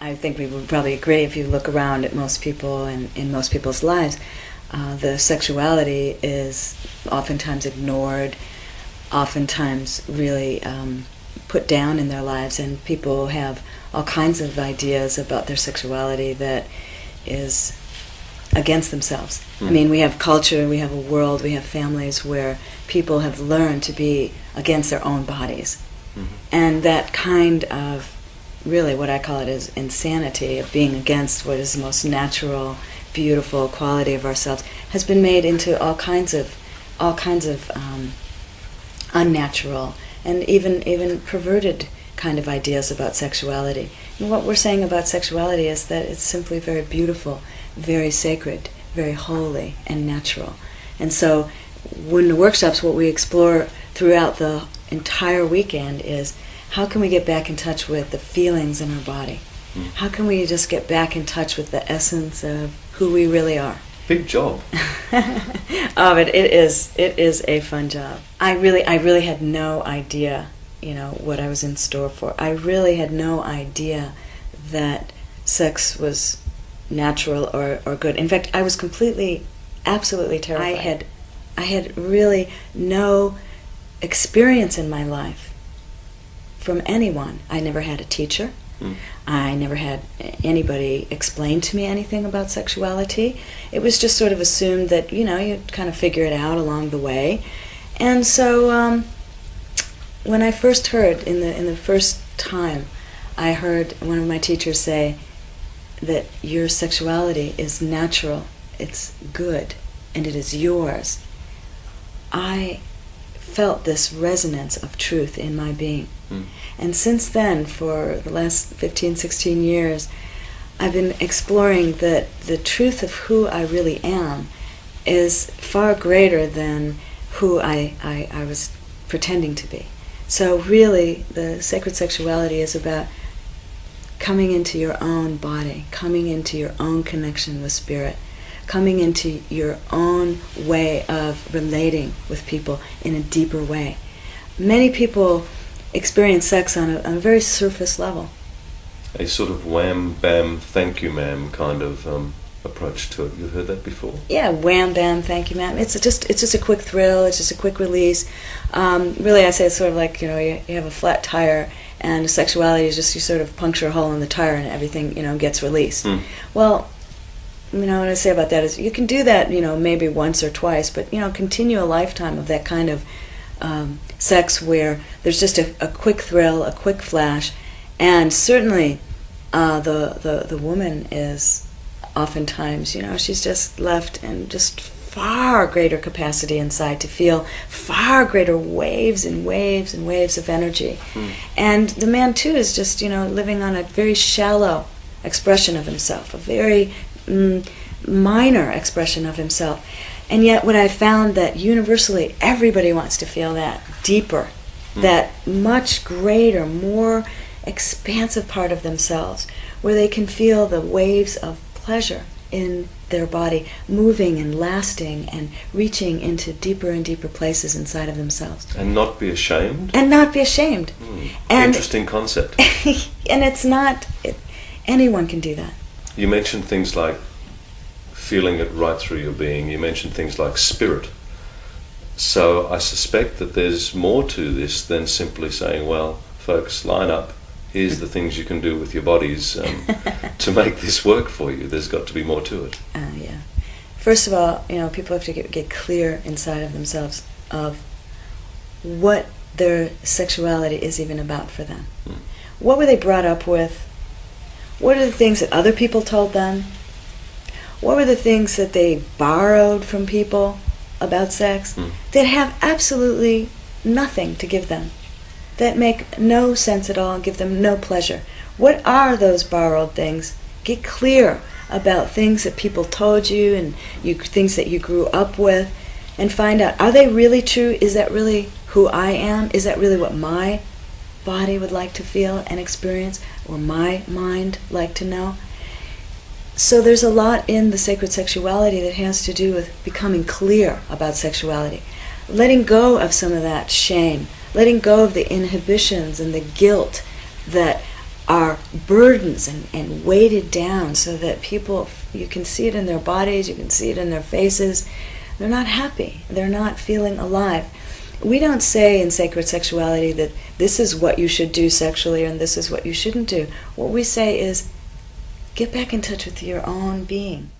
I think we would probably agree if you look around at most people and in most people's lives, the sexuality is oftentimes ignored, oftentimes really put down in their lives, and people have all kinds of ideas about their sexuality that is against themselves. I mean, we have culture, we have a world, we have families where people have learned to be against their own bodies. And that kind of, really what I call it is insanity of being against what is the most natural, beautiful quality of ourselves, has been made into all kinds of unnatural and even perverted kind of ideas about sexuality. And what we're saying about sexuality is that it's simply very beautiful, very sacred, very holy and natural. And so when the workshops, what we explore throughout the entire weekend is how can we get back in touch with the feelings in our body? How can we just get back in touch with the essence of who we really are? Big job. Oh, but it is a fun job. I really had no idea, what I was in store for. I really had no idea that sex was natural or good. In fact, I was absolutely terrified. I had really no experience in my life from anyone. I never had a teacher. I never had anybody explain to me anything about sexuality. It was just sort of assumed that, you kind of figure it out along the way. And so when I first heard, in the first time, I heard one of my teachers say that your sexuality is natural, it's good, and it is yours, I felt this resonance of truth in my being. And since then, for the last 15, 16 years, I've been exploring that the truth of who I really am is far greater than who I was pretending to be. So really, the sacred sexuality is about coming into your own body, coming into your own connection with spirit, coming into your own way of relating with people in a deeper way. Many people experience sex on a very surface level. A sort of wham, bam, thank you, ma'am kind of approach to it. You've heard that before? Yeah, wham, bam, thank you, ma'am. It's just a quick thrill. It's just a quick release. Really, I say it's sort of like, you have a flat tire, and sexuality is just you sort of puncture a hole in the tire and everything, gets released. Well, what I say about that is you can do that, maybe once or twice, but, continue a lifetime of that kind of sex where there's just a quick thrill, a quick flash, and certainly the woman is oftentimes, she's just left in just far greater capacity inside to feel far greater waves and waves and waves of energy. And the man too is just, living on a very shallow expression of himself, a very minor expression of himself. And yet what I found that universally everybody wants to feel that deeper, that much greater, more expansive part of themselves, where they can feel the waves of pleasure in their body moving and lasting and reaching into deeper and deeper places inside of themselves. And not be ashamed? And not be ashamed. And interesting concept. And it's not, anyone can do that. You mentioned things like feeling it right through your being. You mentioned things like spirit. So I suspect that there's more to this than simply saying, well, folks, line up. Here's the things you can do with your bodies to make this work for you. There's got to be more to it. Yeah. First of all, people have to get clear inside of themselves of what their sexuality is even about for them. What were they brought up with? What are the things that other people told them? What were the things that they borrowed from people about sex that have absolutely nothing to give them, that make no sense at all and give them no pleasure? What are those borrowed things? Get clear about things that people told you and things that you grew up with, and find out, are they really true? Is that really who I am? Is that really what my body would like to feel and experience, or my mind like to know? So there's a lot in the sacred sexuality that has to do with becoming clear about sexuality, letting go of some of that shame, letting go of the inhibitions and the guilt that are burdens and weighted down so that people, you can see it in their bodies, you can see it in their faces. They're not happy. They're not feeling alive. We don't say in sacred sexuality that this is what you should do sexually and this is what you shouldn't do. What we say is, get back in touch with your own being.